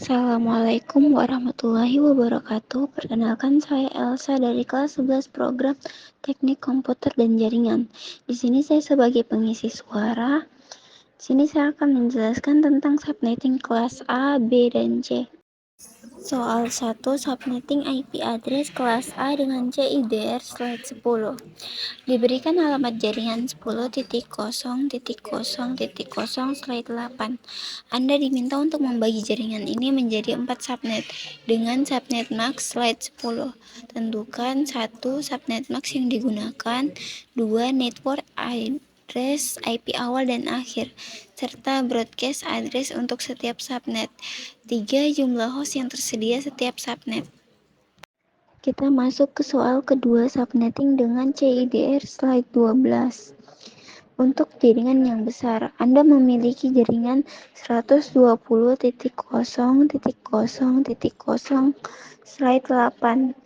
Assalamualaikum warahmatullahi wabarakatuh. Perkenalkan, saya Elsa dari kelas 11 program Teknik Komputer dan Jaringan. Di sini saya sebagai pengisi suara. Di sini saya akan menjelaskan tentang subnetting kelas A, B, dan C. Soal 1, subnetting IP address kelas A dengan CIDR slide 10. Diberikan alamat jaringan 10.0.0.0 slide 8. Anda diminta untuk membagi jaringan ini menjadi 4 subnet dengan subnet max slide 10. Tentukan 1 subnet max yang digunakan, 2 network address IP awal dan akhir, serta broadcast address untuk setiap subnet, 3 jumlah host yang tersedia setiap subnet. Kita masuk ke soal kedua, subnetting dengan CIDR slide 12. Untuk jaringan yang besar, Anda memiliki jaringan 120.0.0.0 slide 8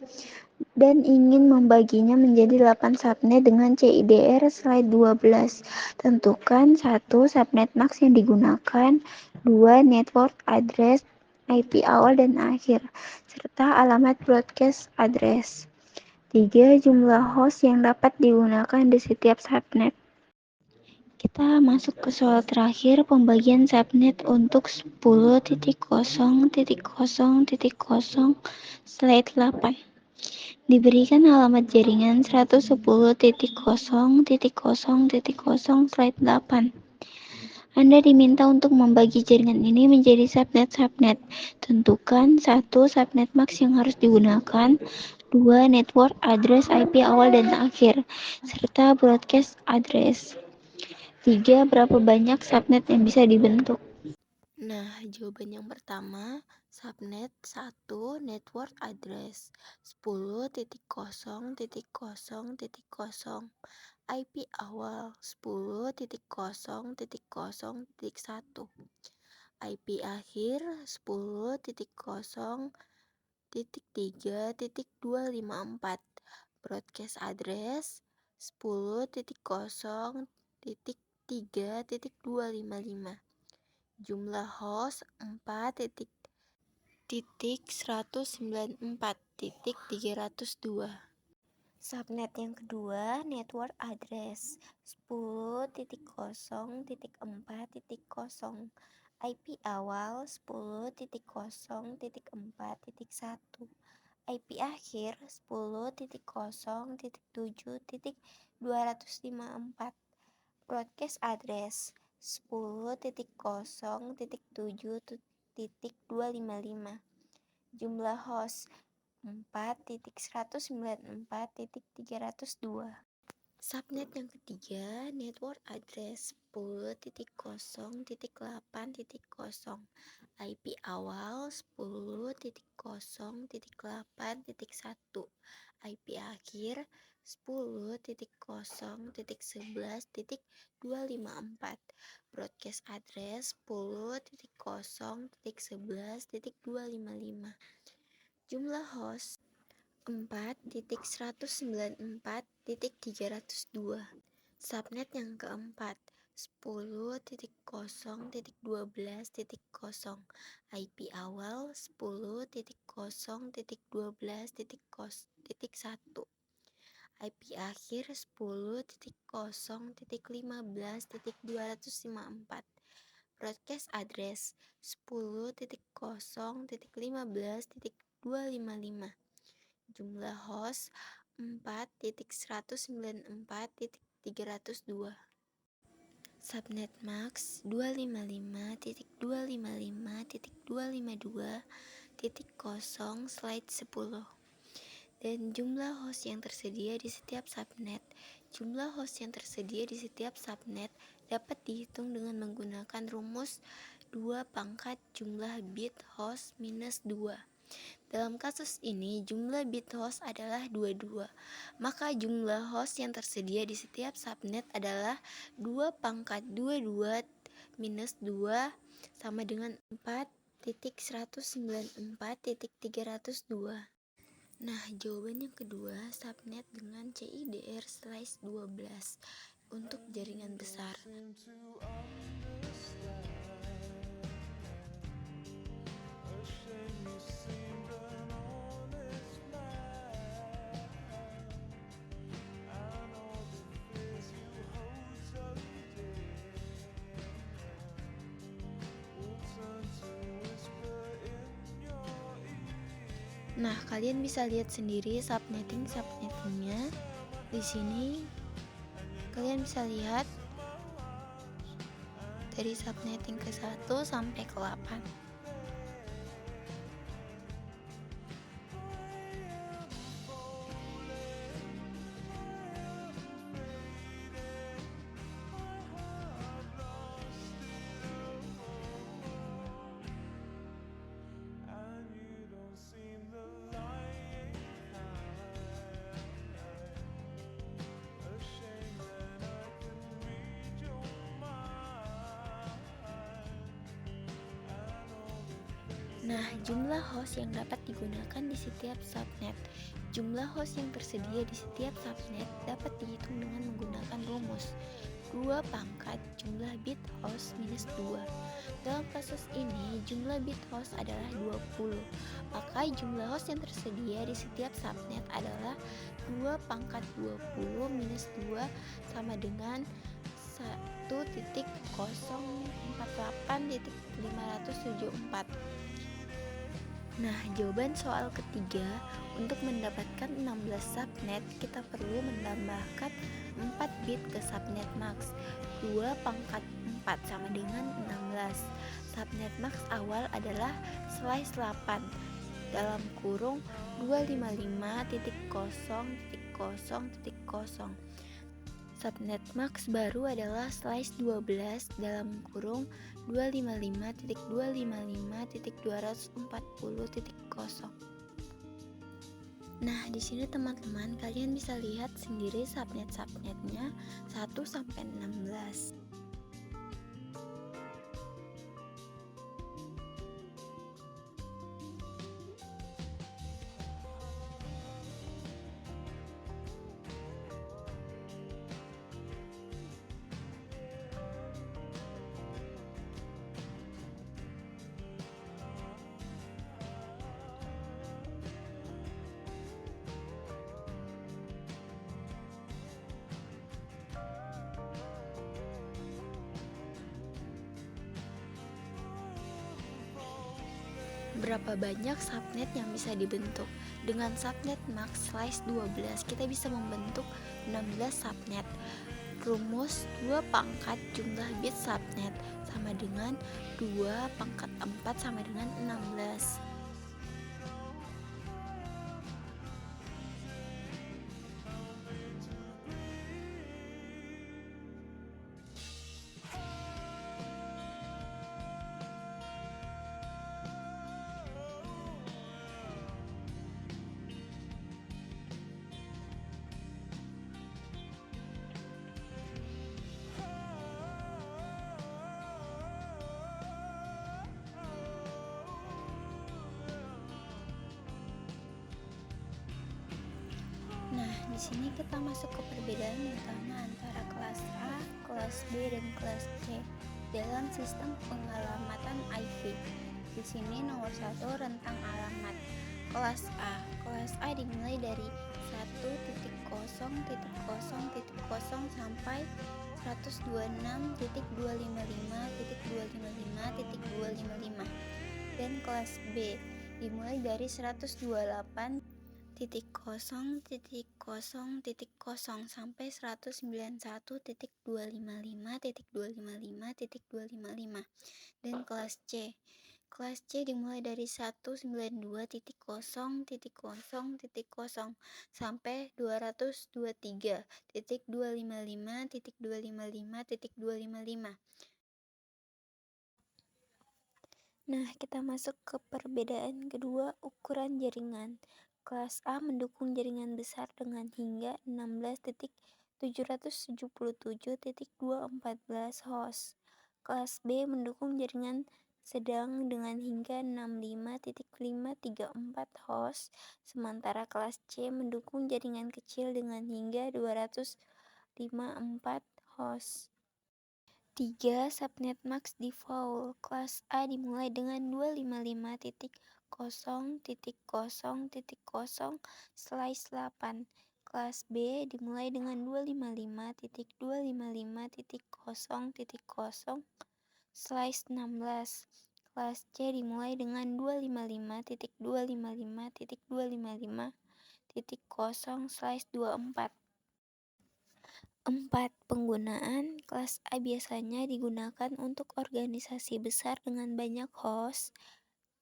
dan ingin membaginya menjadi 8 subnet dengan CIDR slide 12. Tentukan 1 subnet max yang digunakan, 2 network address IP awal dan akhir, serta alamat broadcast address, 3 jumlah host yang dapat digunakan di setiap subnet. Kita masuk ke soal terakhir, pembagian subnet untuk 10.0.0.0 slide 8. Diberikan alamat jaringan 110.0.0.0 slide 8. Anda diminta untuk membagi jaringan ini menjadi subnet-subnet. Tentukan 1 subnet max yang harus digunakan, 2 network address IP awal dan akhir, serta broadcast address. 3. Berapa banyak subnet yang bisa dibentuk? Nah, jawaban yang pertama, subnet 1 network address 10.0.0.0 IP awal 10.0.0.1 IP akhir 10.0.3.254 broadcast address 10.0.3.255 jumlah host 4.194.302. Subnet yang kedua, network address 10.0.4.0 IP awal 10.0.4.1 IP akhir 10.0.7.254 broadcast address 10.0.7.255 jumlah host 4.194.302. Subnet yang ketiga, network address 10.0.8.0 IP awal 10.0.8.1 IP akhir 10.0.11.254 broadcast address 10.0.11.255 jumlah host 4.194.302. Subnet yang keempat 10.0.12.0 IP awal 10.0.12.1 IP akhir 10.0.15.254 broadcast address 10.0.15.255 jumlah host 4.194.302. Subnet max 255.255.252.0 slide 10 dan jumlah host yang tersedia di setiap subnet. Jumlah host yang tersedia di setiap subnet dapat dihitung dengan menggunakan rumus 2 pangkat jumlah bit host minus 2. Dalam kasus ini, jumlah bit host adalah 22, maka jumlah host yang tersedia di setiap subnet adalah 2 pangkat 22 minus 2 sama dengan 4.194.302. Nah, jawaban yang kedua, subnet dengan CIDR slice 12 untuk jaringan besar. Nah, kalian bisa lihat sendiri subnettingnya. Di sini kalian bisa lihat dari subnetting ke 1 sampai ke 8. Nah, jumlah host yang dapat digunakan di setiap subnet. Jumlah host yang tersedia di setiap subnet dapat dihitung dengan menggunakan rumus 2 pangkat jumlah bit host minus 2. Dalam kasus ini, jumlah bit host adalah 20. Maka jumlah host yang tersedia di setiap subnet adalah 2 pangkat 20 minus 2 sama dengan 1.048.574. Nah, jawaban soal ketiga, untuk mendapatkan 16 subnet, kita perlu menambahkan 4 bit ke subnet max. 2 pangkat 4 sama dengan 16. Subnet max awal adalah slice 8 dalam kurung 255.0.0.0. Subnet max baru adalah slice 12 dalam kurung 255.255.240.0. Nah, di sini teman-teman kalian bisa lihat sendiri subnetnya 1 sampai 16. Berapa banyak subnet yang bisa dibentuk? Dengan subnet max slice 12, kita bisa membentuk 16 subnet. Rumus 2 pangkat jumlah bit subnet sama dengan 2 pangkat 4 sama dengan 16. Nah, di sini kita masuk ke perbedaan utama antara kelas A, kelas B, dan kelas C dalam sistem pengalamatan IP. Di sini nomor 1 rentang alamat. Kelas A. Kelas A dimulai dari 1.0.0.0 sampai 126.255.255.255. Dan kelas B dimulai dari 128.0.0.0 sampai 191.255.255.255. Dan kelas C. Kelas C dimulai dari 192.0.0.0 sampai 223.255.255.255. Nah, kita masuk ke perbedaan kedua, ukuran jaringan. Kelas A mendukung jaringan besar dengan hingga 16.777.214 host. Kelas B mendukung jaringan sedang dengan hingga 65.534 host, sementara kelas C mendukung jaringan kecil dengan hingga 254 host. 3. Subnet max default. Kelas A dimulai dengan 255.0.0.0 255.0.0/8. Kelas B dimulai dengan 255.255.0.0/16. Kelas C dimulai dengan 255.255.255.0/24. 4. Penggunaan. Kelas A biasanya digunakan untuk organisasi besar dengan banyak host.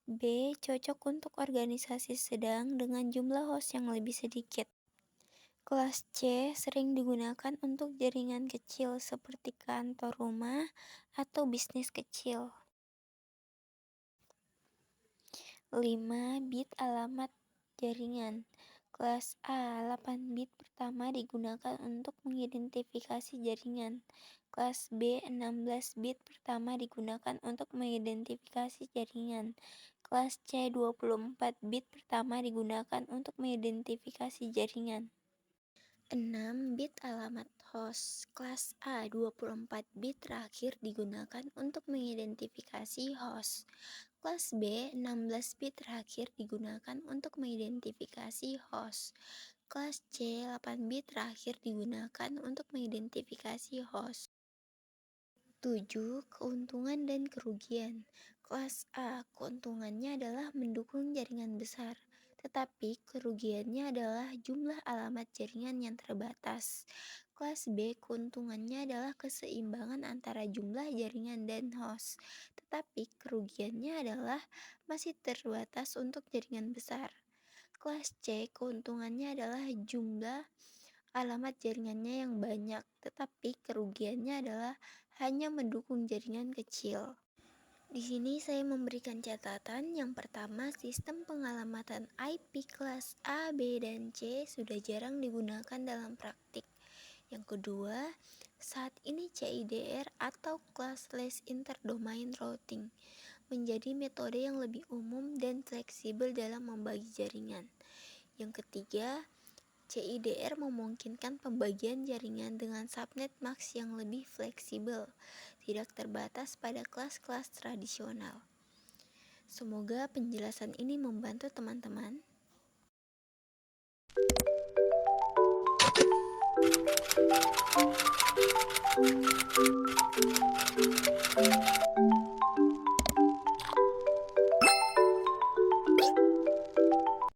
B. Cocok untuk organisasi sedang dengan jumlah host yang lebih sedikit. Kelas C sering digunakan untuk jaringan kecil seperti kantor rumah atau bisnis kecil. 5. Bit alamat jaringan. Kelas A 8 bit pertama digunakan untuk mengidentifikasi jaringan. Kelas B 16 bit pertama digunakan untuk mengidentifikasi jaringan. Kelas C 24 bit pertama digunakan untuk mengidentifikasi jaringan. 6. Bit alamat host. Kelas A 24 bit terakhir digunakan untuk mengidentifikasi host. Kelas B 16 bit terakhir digunakan untuk mengidentifikasi host. Kelas C 8 bit terakhir digunakan untuk mengidentifikasi host. 7. Keuntungan dan kerugian. Kelas A keuntungannya adalah mendukung jaringan besar, tetapi kerugiannya adalah jumlah alamat jaringan yang terbatas. Kelas B keuntungannya adalah keseimbangan antara jumlah jaringan dan host, tetapi kerugiannya adalah masih terbatas untuk jaringan besar. Kelas C keuntungannya adalah jumlah alamat jaringannya yang banyak, tetapi kerugiannya adalah hanya mendukung jaringan kecil. Di sini saya memberikan catatan. Yang pertama, sistem pengalamatan IP kelas A, B, dan C sudah jarang digunakan dalam praktik. Yang kedua, saat ini CIDR atau Classless Interdomain Routing menjadi metode yang lebih umum dan fleksibel dalam membagi jaringan. Yang ketiga, CIDR memungkinkan pembagian jaringan dengan subnet max yang lebih fleksibel, tidak terbatas pada kelas-kelas tradisional. Semoga penjelasan ini membantu teman-teman.